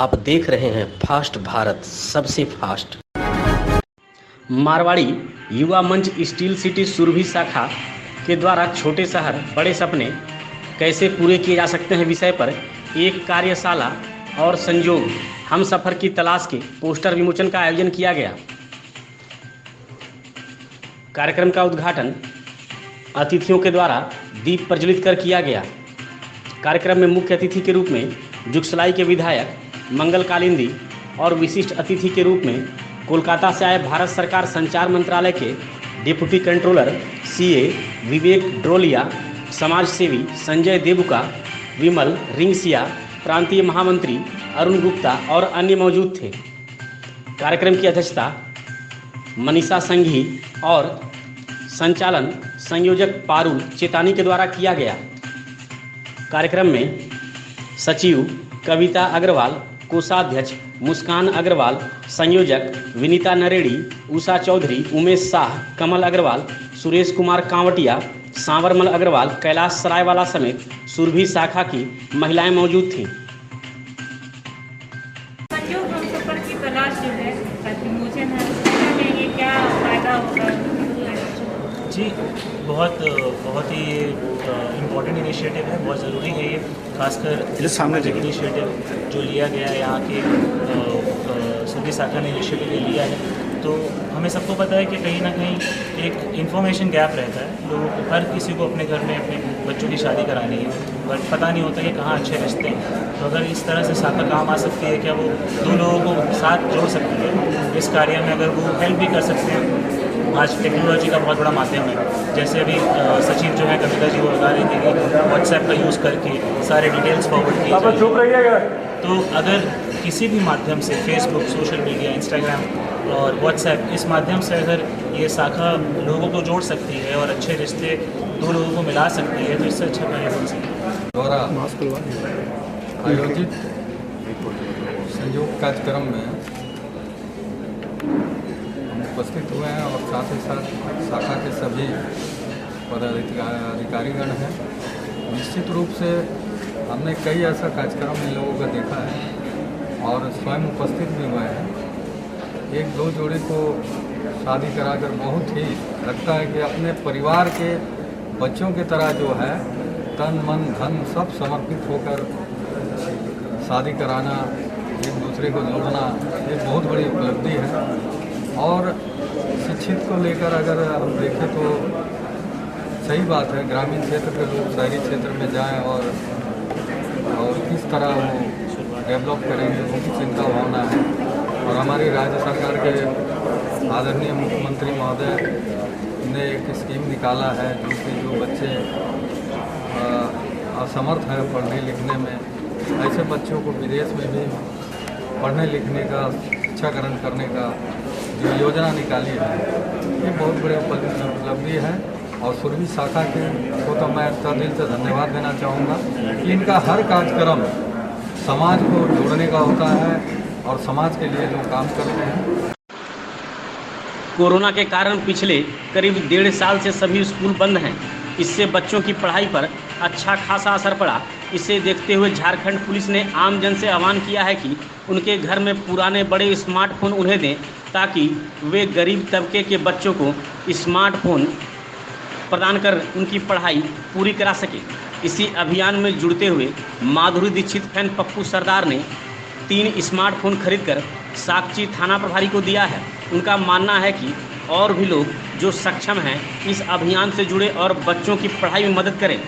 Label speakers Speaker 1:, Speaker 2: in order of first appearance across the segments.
Speaker 1: आप देख रहे हैं फास्ट भारत, सबसे फास्ट। मारवाड़ी युवा मंच स्टील सिटी सुरभि शाखा के द्वारा छोटे शहर बड़े सपने कैसे पूरे किए जा सकते हैं विषय पर एक कार्यशाला और संयोग हम सफ़र की तलाश के पोस्टर विमोचन का आयोजन किया गया। कार्यक्रम का उद्घाटन अतिथियों के द्वारा दीप प्रज्वलित कर किया गया। कार्यक्रम में मुख्य अतिथि के रूप में जुगसलाई के विधायक मंगल कालिंदी और विशिष्ट अतिथि के रूप में कोलकाता से आए भारत सरकार संचार मंत्रालय के डिप्टी कंट्रोलर सीए विवेक ड्रोलिया, समाज सेवी संजय देबुका, विमल रिंगसिया, प्रांतीय महामंत्री अरुण गुप्ता और अन्य मौजूद थे। कार्यक्रम की अध्यक्षता मनीषा संघी और संचालन संयोजक पारुल चेतानी के द्वारा किया गया। कार्यक्रम में सचिव कविता अग्रवाल, कोषाध्यक्ष मुस्कान अग्रवाल, संयोजक विनीता नरेड़ी, उषा चौधरी, उमेश शाह, कमल अग्रवाल, सुरेश कुमार कांवटिया, सांवरमल अग्रवाल, कैलाश सरायवाला समेत सुरभि शाखा की महिलाएं मौजूद थीं।
Speaker 2: संयोग हम सफर की तलाश जो है विमोचन है, उसमें ये क्या फायदा होगा?
Speaker 3: जी, बहुत ही इम्पोर्टेंट इनिशिएटिव है, बहुत ज़रूरी है ये, खासकर सामाजिक इनिशिएटिव जो लिया गया है यहाँ के सुरभि शाखा ने इनिशिएटिव लिया है। तो हमें सबको पता है कि कहीं ना कहीं एक इन्फॉर्मेशन गैप रहता है लोगों को, हर किसी को अपने घर में अपने बच्चों की शादी करानी है बट पता नहीं होता कि कहाँ अच्छे रिश्ते हैं। तो अगर इस तरह से शाखा काम आ सकती है, क्या वो दो लोगों को साथ जोड़ सकती है इस कार्य में, अगर वो हेल्प भी कर सकते हैं। आज टेक्नोलॉजी का बहुत बड़ा माध्यम है, जैसे अभी सचिव जो है कविता जी वो बता रही थी कि व्हाट्सएप का यूज़ करके सारे डिटेल्स फॉरवर्ड किए जाए। तो अगर किसी भी माध्यम से फेसबुक, सोशल मीडिया, इंस्टाग्राम और व्हाट्सएप, इस माध्यम से अगर ये शाखा लोगों को जोड़ सकती है और अच्छे रिश्ते दो लोगों को मिला सकती है तो इससे अच्छा कार्य बन सकता है।
Speaker 4: द्वारा आयोजित संयोग कार्यक्रम में हम उपस्थित हुए हैं और साथ ही साथ शाखा के सभी पदाधिकारीगण हैं। निश्चित रूप से हमने कई ऐसा कार्यक्रम इन लोगों का देखा है और स्वयं उपस्थित भी हुए हैं। एक दो जोड़े को शादी कराकर बहुत ही लगता है कि अपने परिवार के बच्चों की तरह जो है तन मन धन सब समर्पित होकर शादी कराना, एक दूसरे को जोड़ना, ये बहुत बड़ी उपलब्धि है। और शिक्षित को लेकर अगर हम देखें तो सही बात है, ग्रामीण क्षेत्र के लोग शहरी क्षेत्र में जाएं और किस तरह वो डेवलप करेंगे उनकी चिंता भावना है। और हमारी राज्य सरकार के आदरणीय मुख्यमंत्री महोदय ने एक स्कीम निकाला है जो बच्चे असमर्थ हैं पढ़ने लिखने में, ऐसे बच्चों को विदेश में भी पढ़ने लिखने का, शिक्षाकरण करने का जो योजना निकाली है, ये बहुत बड़ी उपलब्धि है। और सुरभि शाखा को तो मैं तहे दिल से धन्यवाद देना चाहूँगा कि इनका हर कार्यक्रम समाज को जोड़ने का होता है और समाज के लिए जो काम करते हैं।
Speaker 1: कोरोना के कारण पिछले करीब 1.5 साल से सभी स्कूल बंद हैं। इससे बच्चों की पढ़ाई पर अच्छा खासा असर पड़ा। इसे देखते हुए झारखंड पुलिस ने आम जन से आह्वान किया है कि उनके घर में पुराने बड़े स्मार्टफोन उन्हें दें ताकि वे गरीब तबके के बच्चों को स्मार्टफोन प्रदान कर उनकी पढ़ाई पूरी करा सके। इसी अभियान में जुड़ते हुए माधुरी दीक्षित फैन पप्पू सरदार ने 3 स्मार्टफोन खरीदकर साकची थाना प्रभारी को दिया है। उनका मानना है कि और भी लोग जो सक्षम हैं इस अभियान से जुड़े और बच्चों की पढ़ाई में मदद करें।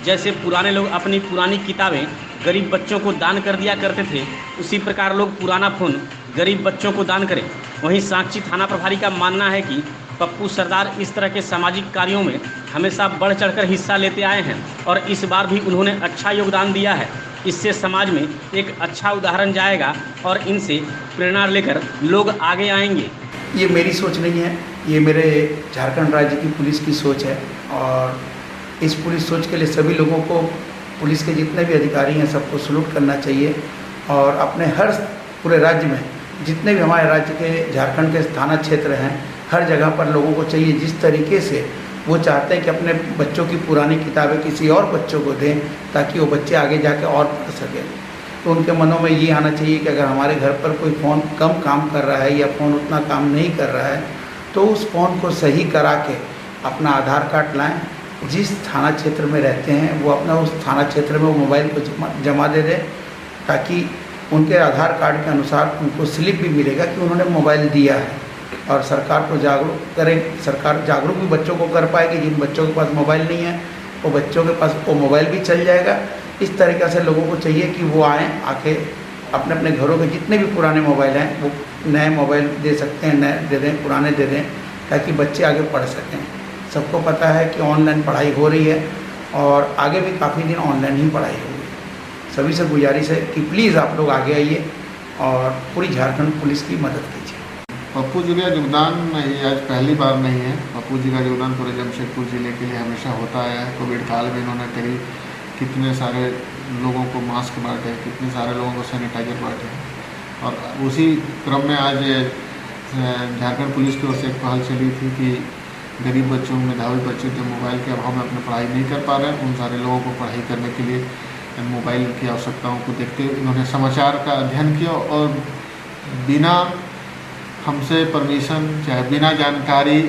Speaker 1: जैसे पुराने लोग अपनी पुरानी किताबें गरीब बच्चों को दान कर दिया करते थे, उसी प्रकार लोग पुराना फ़ोन गरीब बच्चों को दान करें। वहीं साकची थाना प्रभारी का मानना है कि पप्पू सरदार इस तरह के सामाजिक कार्यों में हमेशा बढ़ चढ़कर हिस्सा लेते आए हैं और इस बार भी उन्होंने अच्छा योगदान दिया है। इससे समाज में एक अच्छा उदाहरण जाएगा और इनसे प्रेरणा लेकर लोग आगे आएंगे।
Speaker 5: ये मेरी सोच नहीं है, ये मेरे झारखंड राज्य की पुलिस की सोच है और इस पुलिस सोच के लिए सभी लोगों को, पुलिस के जितने भी अधिकारी हैं सबको सलूट करना चाहिए। और अपने हर पूरे राज्य में जितने भी हमारे राज्य के झारखंड के थाना क्षेत्र हैं, हर जगह पर लोगों को चाहिए जिस तरीके से वो चाहते हैं कि अपने बच्चों की पुरानी किताबें किसी और बच्चों को दें ताकि वो बच्चे आगे जाके और पढ़ सकें। तो उनके मनों में ये आना चाहिए कि अगर हमारे घर पर कोई फ़ोन कम काम कर रहा है या फ़ोन उतना काम नहीं कर रहा है तो उस फ़ोन को सही करा के अपना आधार कार्ड लाएं। जिस थाना क्षेत्र में रहते हैं वो अपना उस थाना क्षेत्र में वो मोबाइल को जमा दे दें, ताकि उनके आधार कार्ड के अनुसार उनको स्लिप भी मिलेगा कि उन्होंने मोबाइल दिया है। और सरकार को जागरूक करें, सरकार जागरूक भी बच्चों को कर पाएगी। जिन बच्चों के पास मोबाइल नहीं है वो बच्चों के पास वो मोबाइल भी चल जाएगा। इस तरीक़े से लोगों को चाहिए कि वो आएँ, आके अपने अपने घरों के जितने भी पुराने मोबाइल हैं वो नए मोबाइल दे सकते हैं, नए दे दें, पुराने दे दें, ताकि बच्चे आगे पढ़ सकें। सबको पता है कि ऑनलाइन पढ़ाई हो रही है और आगे भी काफ़ी दिन ऑनलाइन ही पढ़ाई होगी। सभी से गुजारिश है कि प्लीज़ आप लोग आगे आइए और पूरी झारखंड पुलिस की मदद कीजिए।
Speaker 6: पप्पू जी का योगदान ये आज पहली बार नहीं है। पप्पू जी का योगदान पूरे जमशेदपुर ज़िले के लिए हमेशा होता आया है। कोविड काल में इन्होंने करीब कितने सारे लोगों को मास्क बांटे, कितने सारे लोगों को सैनिटाइजर बांटे, और उसी क्रम में आज झारखंड पुलिस की ओर से एक पहल चली थी कि गरीब बच्चों, मेधावी बच्चे जो मोबाइल के अभाव में अपनी पढ़ाई नहीं कर पा रहे हैं, उन सारे लोगों को पढ़ाई करने के लिए मोबाइल की आवश्यकताओं को देखते हुए इन्होंने समाचार का अध्ययन किया और बिना हमसे परमिशन, चाहे बिना जानकारी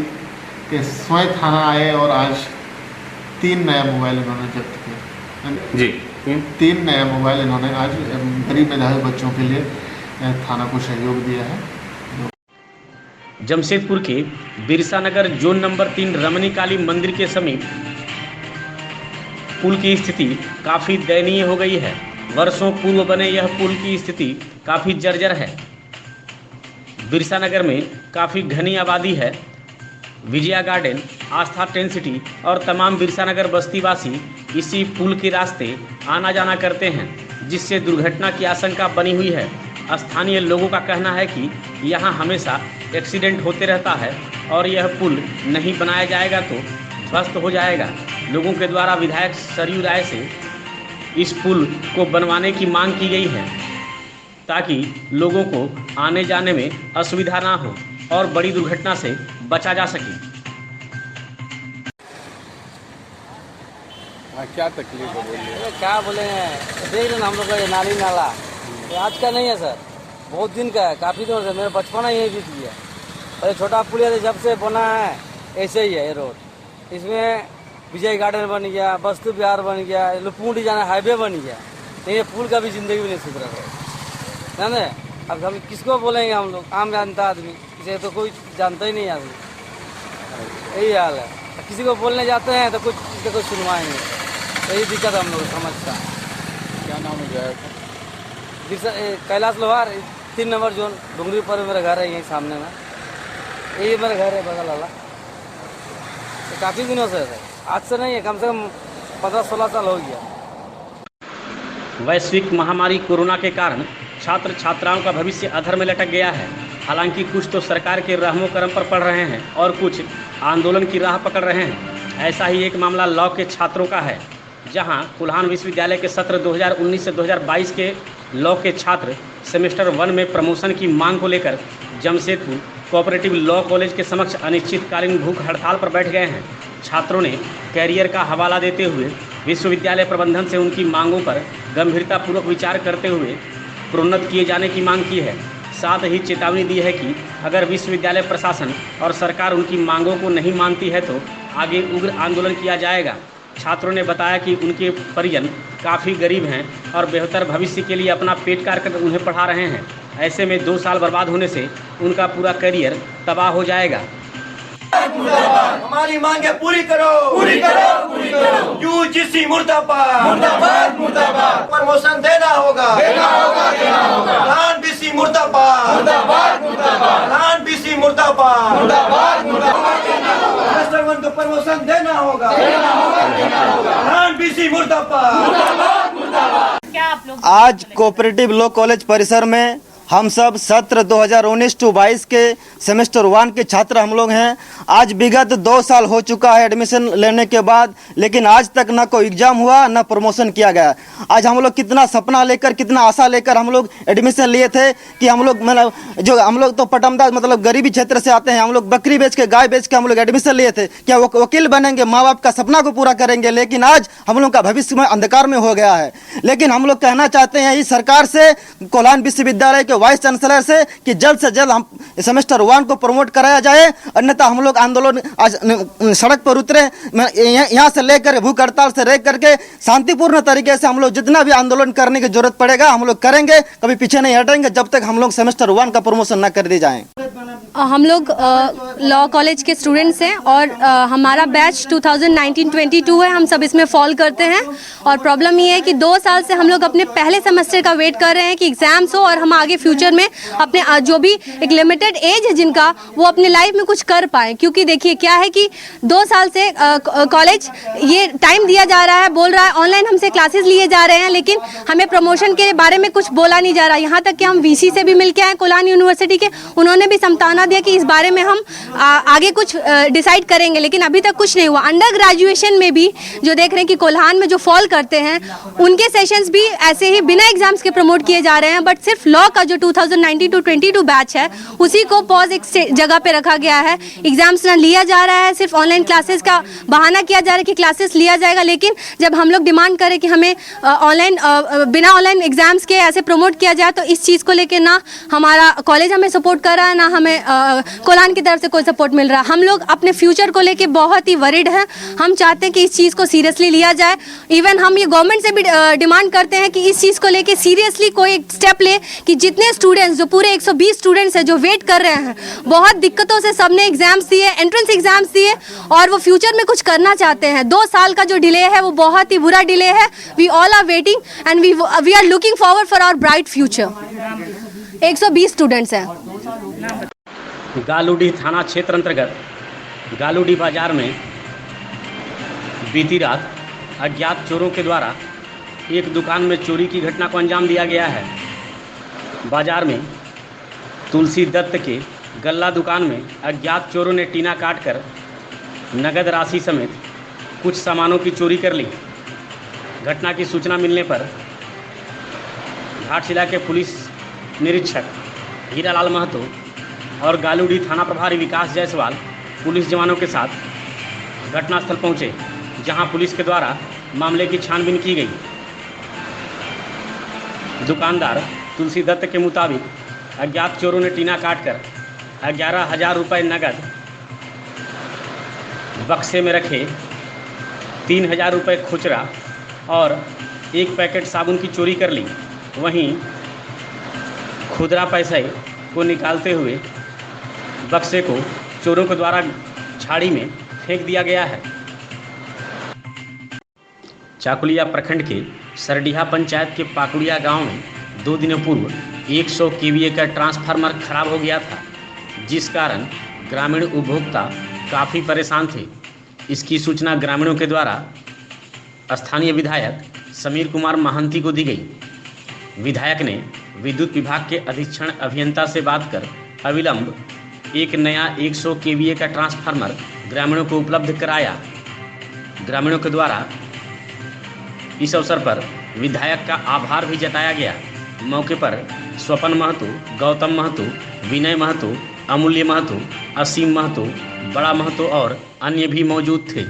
Speaker 6: के स्वयं थाना आए और आज 3 नया मोबाइल इन्होंने जब्त किया
Speaker 1: जी।
Speaker 6: 3 नया मोबाइल इन्होंने आज गरीब मेधावी बच्चों के लिए थाना को सहयोग दिया है।
Speaker 1: जमशेदपुर के बिरसा नगर जोन नंबर 3 रमणी काली मंदिर के समीप पुल की स्थिति काफ़ी दयनीय हो गई है। वर्षों पूर्व बने यह पुल की स्थिति काफ़ी जर्जर है। बिरसा नगर में काफ़ी घनी आबादी है। विजया गार्डन, आस्था टेंट सिटी और तमाम बिरसा नगर बस्तीवासी इसी पुल के रास्ते आना जाना करते हैं, जिससे दुर्घटना की आशंका बनी हुई है। स्थानीय लोगों का कहना है कि यहाँ हमेशा एक्सीडेंट होते रहता है और यह पुल नहीं बनाया जाएगा तो ध्वस्त हो जाएगा। लोगों के द्वारा विधायक सरयू राय से इस पुल को बनवाने की मांग की गई है, ताकि लोगों को आने जाने में असुविधा ना हो और बड़ी दुर्घटना से बचा जा सके।
Speaker 4: क्या तकलीफ है बोलिए?
Speaker 7: क्या बोले हैं, देख रहे हम लोग का ये नाली नाला ये आज का नहीं है सर, बहुत दिन का है, काफ़ी दिनों से। मेरा बचपना यही बीत गया। और छोटा पुल जब से बना है ऐसे ही है ये रोड। इसमें विजय गार्डन बन गया, बस्तु बिहार बन गया, लुपुंडी जाना हाईवे बन गया, लेकिन ये पुल का भी ज़िंदगी भी नहीं सुधरा है ना। अब हम किसको बोलेंगे, हम लोग आम जानता आदमी, इसे तो कोई जानता ही नहीं आदमी। यही हाल है, किसी को बोलने जाते हैं तो कुछ इसका कोई सुनवाई नहीं। यही दिक्कत हम लोग समझता है।
Speaker 4: क्या नाम है?
Speaker 7: कैलाश लोहार, 3 नंबर जोन, डूंगरी पर मेरा घर है, यहीं सामने में। यही मेरा घर है बगल वाला। तो काफ़ी दिनों से है, आज से नहीं है, कम से कम 15-16 साल हो गया।
Speaker 1: वैश्विक महामारी कोरोना के कारण छात्र छात्राओं का भविष्य अधर में लटक गया है। हालांकि कुछ तो सरकार के रहमो करम पर पढ़ रहे हैं और कुछ आंदोलन की राह पकड़ रहे हैं। ऐसा ही एक मामला लॉ के छात्रों का है, जहां कुल्हान विश्वविद्यालय के सत्र 2019 से 2022 के लॉ के छात्र सेमेस्टर 1 में प्रमोशन की मांग को लेकर जमशेदपुर कोऑपरेटिव लॉ कॉलेज के समक्ष अनिश्चितकालीन भूख हड़ताल पर बैठ गए हैं। छात्रों ने कैरियर का हवाला देते हुए विश्वविद्यालय प्रबंधन से उनकी मांगों पर गंभीरतापूर्वक विचार करते हुए प्रोन्नत किए जाने की मांग की है। साथ ही चेतावनी दी है कि अगर विश्वविद्यालय प्रशासन और सरकार उनकी मांगों को नहीं मानती है तो आगे उग्र आंदोलन किया जाएगा। छात्रों ने बताया कि उनके परिजन काफ़ी गरीब हैं और बेहतर भविष्य के लिए अपना पेट काट कर उन्हें पढ़ा रहे हैं। ऐसे में 2 साल बर्बाद होने से उनका पूरा करियर तबाह हो जाएगा।
Speaker 8: हमारी मांगे पूरी करो, पूरी करो, पूरी करो। यूजीसी मुर्दाबाद, मुर्दाबाद, मुर्दाबाद। प्रमोशन देना होगा, देना होगा, देना होगा। प्लान बीसी मुर्दाबाद, मुर्दाबाद, मुर्दाबाद। प्लान बीसी मुर्दाबाद, मुर्दाबाद, मुर्दाबाद। सेमेस्टर 1 को प्रमोशन देना होगा, देना होगा, देना होगा। प्लान बीसी मुर्दाबाद, मुर्दाबाद, मुर्दाबाद।
Speaker 2: क्या आप लोग
Speaker 9: आज कोऑपरेटिव लॉ कॉलेज परिसर में हम सब सत्र 2019-22 के सेमेस्टर 1 के छात्र हम लोग हैं। आज विगत 2 साल हो चुका है एडमिशन लेने के बाद, लेकिन आज तक ना कोई एग्ज़ाम हुआ ना प्रमोशन किया गया। आज हम लोग कितना सपना लेकर, कितना आशा लेकर हम लोग एडमिशन लिए थे कि हम लोग मतलब जो हम लोग तो पटमदा मतलब गरीबी क्षेत्र से आते हैं, हम लोग बकरी बेच के गाय बेच के हम लोग एडमिशन लिए थे, क्या वो वकील बनेंगे, माँ बाप का सपना को पूरा करेंगे। लेकिन आज हम लोग का भविष्य में अंधकार में हो गया है। लेकिन हम लोग कहना चाहते हैं इस सरकार से, कोल्हान विश्वविद्यालय के वाइस चांसलर से, कि जल्द से जल्द हम सेमेस्टर 1 को प्रमोट कराया जाए, अन्यथा हम लोग आंदोलन आज सड़क पर उतरे। यहाँ से लेकर भूख हड़ताल से रह करके शांतिपूर्ण तरीके से हम लोग जितना भी आंदोलन करने की जरूरत पड़ेगा हम लोग करेंगे, कभी पीछे नहीं हटेंगे जब तक हम लोग सेमेस्टर 1 का प्रमोशन न कर दी जाए।
Speaker 10: हम लोग लॉ कॉलेज के स्टूडेंट्स हैं और हमारा बैच 2019-22 है। हम सब इसमें फॉल करते हैं और प्रॉब्लम ये है कि 2 साल से हम लोग अपने पहले सेमेस्टर का वेट कर रहे हैं कि एग्जाम्स हो और हम आगे फ्यूचर में अपने जो भी एक लिमिटेड एज है जिनका, वो अपने लाइफ में कुछ कर पाए। क्योंकि देखिए क्या है कि 2 साल से कॉलेज ये टाइम दिया जा रहा है, बोल रहा है ऑनलाइन हमसे क्लासेस लिए जा रहे हैं, लेकिन हमें प्रमोशन के बारे में कुछ बोला नहीं जा रहा। यहाँ तक कि हम वीसी से भी मिल के आए कोल्हान यूनिवर्सिटी के, उन्होंने भी समझाना दिया कि इस बारे में हम आगे कुछ डिसाइड करेंगे, लेकिन अभी तक कुछ नहीं हुआ। अंडर ग्रेजुएशन में भी जो देख रहे हैं कि कोल्हान में जो फॉल करते हैं उनके सेशंस भी ऐसे ही बिना एग्जाम्स के प्रमोट किए जा रहे हैं। बट सिर्फ लॉ का जो 2019-22 बैच है उसी को पॉज एक जगह पे रखा गया है, एग्जाम्स ना लिया जा रहा है, सिर्फ ऑनलाइन क्लासेस का बहाना किया जा रहा है कि क्लासेस लिया जाएगा। लेकिन जब हम लोग डिमांड करें कि हमें बिना ऑनलाइन एग्जाम्स के ऐसे प्रमोट किया जाए, तो इस चीज़ को लेकर ना हमारा कॉलेज हमें सपोर्ट कर रहा है, ना हमें कोल्हान की तरफ से कोई सपोर्ट मिल रहा है। हम लोग अपने फ्यूचर को लेके बहुत ही वरीड हैं। हम चाहते हैं कि इस चीज़ को सीरियसली लिया जाए। इवन हम ये गवर्नमेंट से भी डिमांड करते हैं कि इस चीज़ को लेके सीरियसली कोई स्टेप ले कि जितने स्टूडेंट्स, जो पूरे 120 स्टूडेंट्स हैं जो वेट कर रहे हैं, बहुत दिक्कतों से सबने एग्जाम्स दिए, एंट्रेंस एग्जाम्स दिए और वो फ्यूचर में कुछ करना चाहते हैं। 2 साल का जो डिले है वो बहुत ही बुरा डिले है। We all are waiting and we are looking forward for our bright future. 120 students हैं।
Speaker 1: गालूडीह थाना क्षेत्र अंतर्गत गालूडीह बाजार में बीती रात अज्ञात चोरों के द्वारा एक दुकान में चोरी की घटना को अंजाम दिया गया है। बाजार में तुलसी दत्त के गल्ला दुकान में अज्ञात चोरों ने टीना काटकर नगद राशि समेत कुछ सामानों की चोरी कर ली। घटना की सूचना मिलने पर घाटशिला के पुलिस निरीक्षक हीरालाल महतो और गालूडीह थाना प्रभारी विकास जायसवाल पुलिस जवानों के साथ घटनास्थल पहुंचे, जहां पुलिस के द्वारा मामले की छानबीन की गई। दुकानदार तुलसी दत्त के मुताबिक अज्ञात चोरों ने टीना काटकर 11,000 रुपये नगद बक्से में रखे, 3,000 रुपये खुचरा और 1 पैकेट साबुन की चोरी कर ली। वहीं खुदरा पैसे को निकालते हुए बक्से को चोरों के द्वारा झाड़ी में फेंक दिया गया है। चाकुलिया प्रखंड के सरडीहा पंचायत के पाकुड़िया गांव में 2 दिनों पूर्व 100 केवीए का ट्रांसफार्मर खराब हो गया था, जिस कारण ग्रामीण उपभोक्ता काफ़ी परेशान थे। इसकी सूचना ग्रामीणों के द्वारा स्थानीय विधायक समीर कुमार महांती को दी गई। विधायक ने विद्युत विभाग के अधीक्षण अभियंता से बात कर अविलंब एक नया 100 केवीए का ट्रांसफार्मर ग्रामीणों को उपलब्ध कराया। ग्रामीणों के द्वारा इस अवसर पर विधायक का आभार भी जताया गया। मौके पर स्वपन महतो, गौतम महतो, विनय महतो, अमूल्य महतो, असीम महतो, बड़ा महतो और अन्य भी मौजूद थे।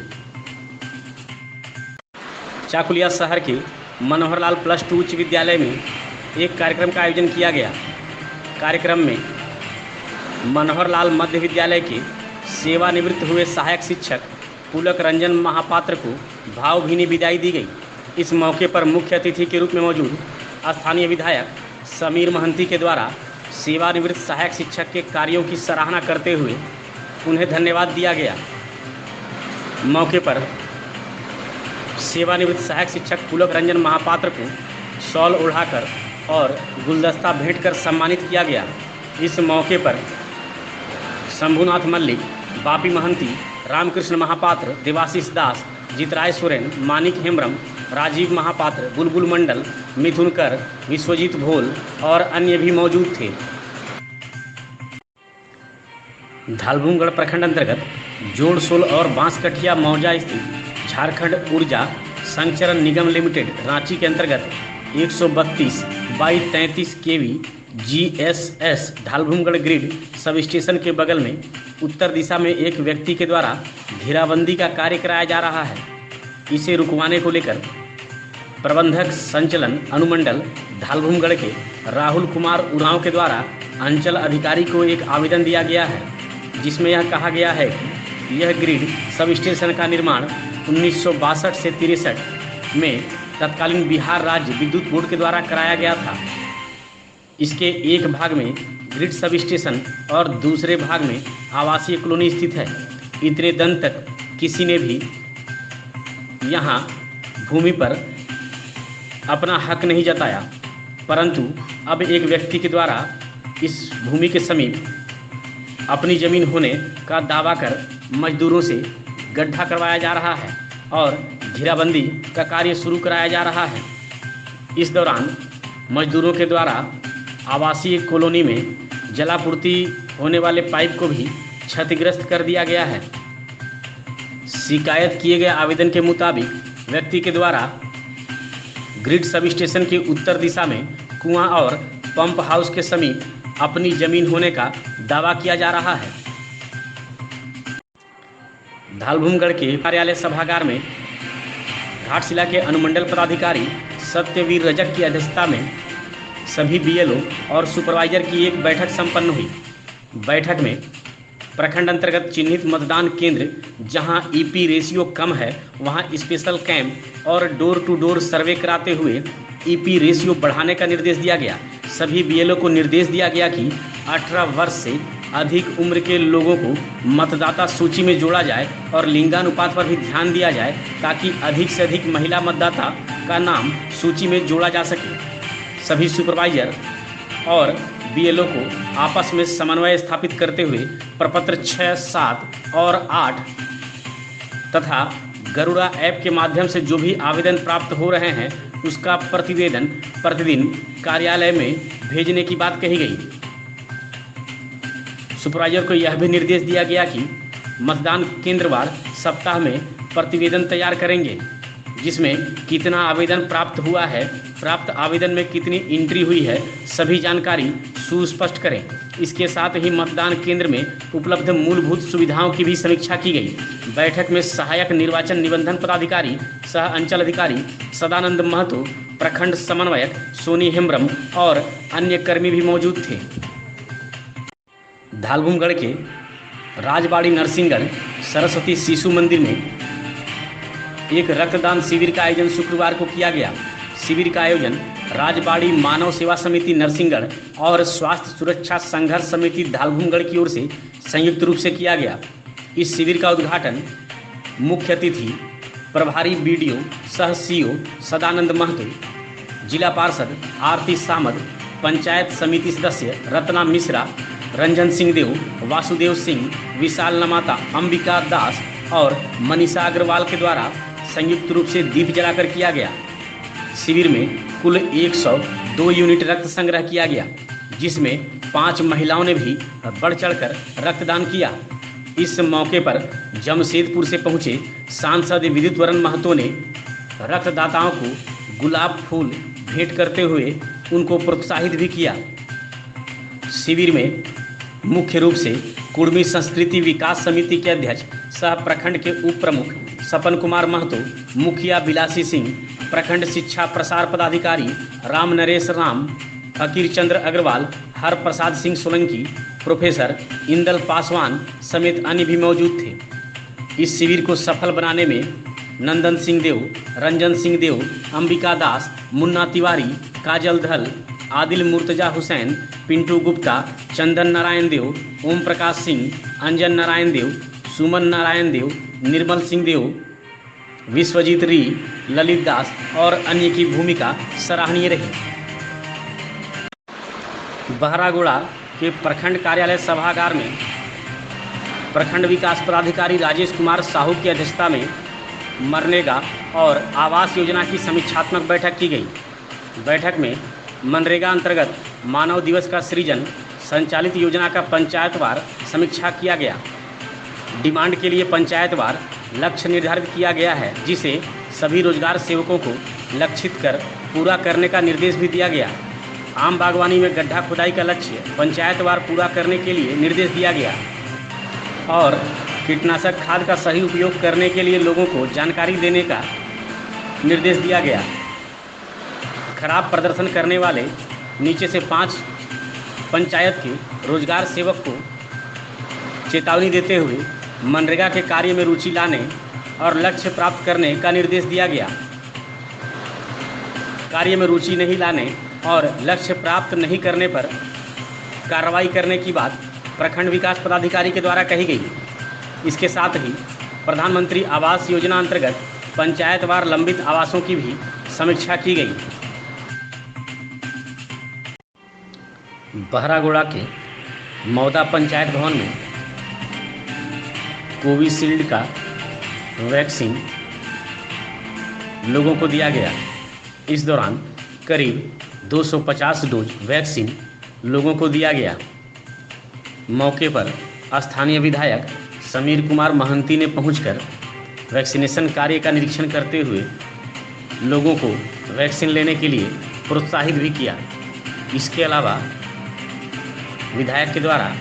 Speaker 1: चाकुलिया शहर के मनोहरलाल +2 उच्च विद्यालय में एक कार्यक्रम का आयोजन किया गया। कार्यक्रम में मनोहरलाल मध्य विद्यालय के सेवानिवृत्त हुए सहायक शिक्षक पुलक रंजन महापात्र को भावभीनी विदाई दी गई। इस मौके पर मुख्य अतिथि के रूप में मौजूद स्थानीय विधायक समीर महंती के द्वारा सेवानिवृत्त सहायक शिक्षक के कार्यों की सराहना करते हुए उन्हें धन्यवाद दिया गया। मौके पर सेवानिवृत्त सहायक शिक्षक पुलक रंजन महापात्र को शॉल ओढ़ाकर और गुलदस्ता भेंट कर सम्मानित किया गया। इस मौके पर शंभुनाथ मल्लिक, बापी महंती, रामकृष्ण महापात्र, देवाशीष दास, जितराय सोरेन, मानिक हेम्ब्रम, राजीव महापात्र, बुलबुल मंडल, मिथुन कर, विश्वजीत भोल और अन्य भी मौजूद थे। धालभूमगढ़ प्रखंड अंतर्गत जोड़सोल और बांसकठिया मौजा स्थित झारखंड ऊर्जा संचरण निगम लिमिटेड रांची के अंतर्गत 132/33 kV GSS Dhalbhumgarh grid sub station के बगल में उत्तर दिशा में एक व्यक्ति के द्वारा घेराबंदी का कार्य कराया जा रहा है। इसे रुकवाने को लेकर प्रबंधक संचलन अनुमंडल धालभूमगढ़ के राहुल कुमार उरांव के द्वारा अंचल अधिकारी को एक आवेदन दिया गया है, जिसमें यह कहा गया है कि यह ग्रिड सब स्टेशन का निर्माण 1962 से 63 में तत्कालीन बिहार राज्य विद्युत बोर्ड के द्वारा कराया गया था। इसके एक भाग में ग्रिड सब स्टेशन और दूसरे भाग में आवासीय कॉलोनी स्थित है। इतने दिन तक किसी ने भी यहाँ भूमि पर अपना हक नहीं जताया, परंतु अब एक व्यक्ति के द्वारा इस भूमि के समीप अपनी ज़मीन होने का दावा कर मजदूरों से गड्ढा करवाया जा रहा है और घेराबंदी का कार्य शुरू कराया जा रहा है। इस दौरान मजदूरों के द्वारा आवासीय कॉलोनी में जलापूर्ति होने वाले पाइप को भी क्षतिग्रस्त कर दिया गया है। शिकायत किए गए आवेदन के मुताबिक व्यक्ति के द्वारा ग्रिड सब स्टेशन की उत्तर दिशा में कुआं और पंप हाउस के समीप अपनी जमीन होने का दावा किया जा रहा है। धालभूमगढ़ के कार्यालय सभागार में घाटशिला के अनुमंडल पदाधिकारी सत्यवीर रजक की अध्यक्षता में सभी बीएलओ और सुपरवाइजर की एक बैठक संपन्न हुई। बैठक में प्रखंड अंतर्गत चिन्हित मतदान केंद्र जहां ईपी रेशियो कम है वहां स्पेशल कैंप और डोर टू डोर सर्वे कराते हुए ईपी रेशियो बढ़ाने का निर्देश दिया गया। सभी बीएलओ को निर्देश दिया गया कि 18 वर्ष से अधिक उम्र के लोगों को मतदाता सूची में जोड़ा जाए और लिंगानुपात पर भी ध्यान दिया जाए ताकि अधिक से अधिक महिला मतदाता का नाम सूची में जोड़ा जा सके। सभी सुपरवाइजर और बीएलओ को आपस में समन्वय स्थापित करते हुए प्रपत्र 6, 7 और 8 तथा गरुड़ा ऐप के माध्यम से जो भी आवेदन प्राप्त हो रहे हैं उसका प्रतिवेदन प्रतिदिन कार्यालय में भेजने की बात कही गई। सुपरवाइजर को यह भी निर्देश दिया गया कि मतदान केंद्रवार सप्ताह में प्रतिवेदन तैयार करेंगे, जिसमें कितना आवेदन प्राप्त हुआ है, प्राप्त आवेदन में कितनी एंट्री हुई है, सभी जानकारी सुस्पष्ट करें। इसके साथ ही मतदान केंद्र में उपलब्ध मूलभूत सुविधाओं की भी समीक्षा की गई। बैठक में सहायक निर्वाचन निबंधन पदाधिकारी सह अंचल अधिकारी सदानंद महतो, प्रखंड समन्वयक सोनी हेम्ब्रम और अन्य कर्मी भी मौजूद थे। धालभूमगढ़ के राजबाड़ी नरसिंहगढ़ सरस्वती शिशु मंदिर में एक रक्तदान शिविर का आयोजन शुक्रवार को किया गया। शिविर का आयोजन राजबाड़ी मानव सेवा समिति नरसिंहगढ़ और स्वास्थ्य सुरक्षा संघर्ष समिति धालभूमगढ़ की ओर से संयुक्त रूप से किया गया। इस शिविर का उद्घाटन मुख्य अतिथि प्रभारी बीडीओ सह सीओ सदानंद महतो, जिला पार्षद आरती सामद, पंचायत समिति सदस्य रत्ना मिश्रा, रंजन सिंह देव, वासुदेव सिंह, विशाल नमाता, अंबिका दास और मनीषा अग्रवाल के द्वारा संयुक्त रूप से दीप जलाकर किया गया। शिविर में कुल 102 यूनिट रक्त संग्रह किया गया, जिसमें 5 महिलाओं ने भी बढ़ चढ़कर रक्तदान किया। इस मौके पर जमशेदपुर से पहुंचे सांसद विद्युत वरण महतो ने रक्तदाताओं को गुलाब फूल भेंट करते हुए उनको प्रोत्साहित भी किया। शिविर में मुख्य रूप से कुर्मी संस्कृति विकास समिति के अध्यक्ष सह प्रखंड के उप प्रमुख सपन कुमार महतो, मुखिया बिलासी सिंह, प्रखंड शिक्षा प्रसार पदाधिकारी राम नरेश राम, फकीर चंद्र अग्रवाल, हर प्रसाद सिंह सोलंकी, प्रोफेसर इंदल पासवान समेत अन्य भी मौजूद थे। इस शिविर को सफल बनाने में नंदन सिंह देव, रंजन सिंह देव, अंबिका दास, मुन्ना तिवारी, काजल धल, आदिल मुर्तजा हुसैन, पिंटू गुप्ता, चंदन नारायण देव, ओम प्रकाश सिंह, अंजन नारायण देव, सुमन नारायण देव, निर्मल सिंह देव, विश्वजीत री, ललित दास और अन्य की भूमिका सराहनीय रही। बहरागोड़ा के प्रखंड कार्यालय सभागार में प्रखंड विकास पदाधिकारी राजेश कुमार साहू की अध्यक्षता में मनरेगा और आवास योजना की समीक्षात्मक बैठक की गई। बैठक में मनरेगा अंतर्गत मानव दिवस का सृजन संचालित योजना का पंचायतवार समीक्षा किया गया। डिमांड के लिए पंचायतवार लक्ष्य निर्धारित किया गया है, जिसे सभी रोजगार सेवकों को लक्षित कर पूरा करने का निर्देश भी दिया गया। आम बागवानी में गड्ढा खुदाई का लक्ष्य पंचायतवार पूरा करने के लिए निर्देश दिया गया और कीटनाशक खाद का सही उपयोग करने के लिए लोगों को जानकारी देने का निर्देश दिया गया। खराब प्रदर्शन करने वाले नीचे से 5 पंचायत के रोजगार सेवक को चेतावनी देते हुए मनरेगा के कार्य में रुचि लाने और लक्ष्य प्राप्त करने का निर्देश दिया गया। कार्य में रुचि नहीं लाने और लक्ष्य प्राप्त नहीं करने पर कार्रवाई करने की बात प्रखंड विकास पदाधिकारी के द्वारा कही गई। इसके साथ ही प्रधानमंत्री आवास योजना अंतर्गत पंचायतवार लंबित आवासों की भी समीक्षा की गई। बहरागोड़ा के मौदा पंचायत भवन में कोविशील्ड का वैक्सीन लोगों को दिया गया। इस दौरान करीब 250 डोज वैक्सीन लोगों को दिया गया। मौके पर स्थानीय विधायक समीर कुमार महंती ने पहुंचकर वैक्सीनेशन कार्य का निरीक्षण करते हुए लोगों को वैक्सीन लेने के लिए प्रोत्साहित भी किया। इसके अलावा विधायक के द्वारा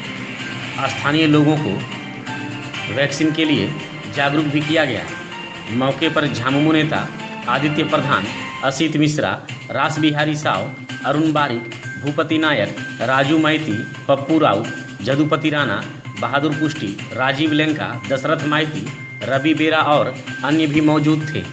Speaker 1: स्थानीय लोगों को वैक्सीन के लिए जागरूक भी किया गया। मौके पर झामुमो नेता आदित्य प्रधान, असित मिश्रा, रास बिहारी साव, अरुण बारिक, भूपति नायक, राजू मैती, पप्पू राउत, जदुपति राणा, बहादुर पुष्टि, राजीव लेंका, दशरथ माइती, रवि बेरा और अन्य भी मौजूद थे।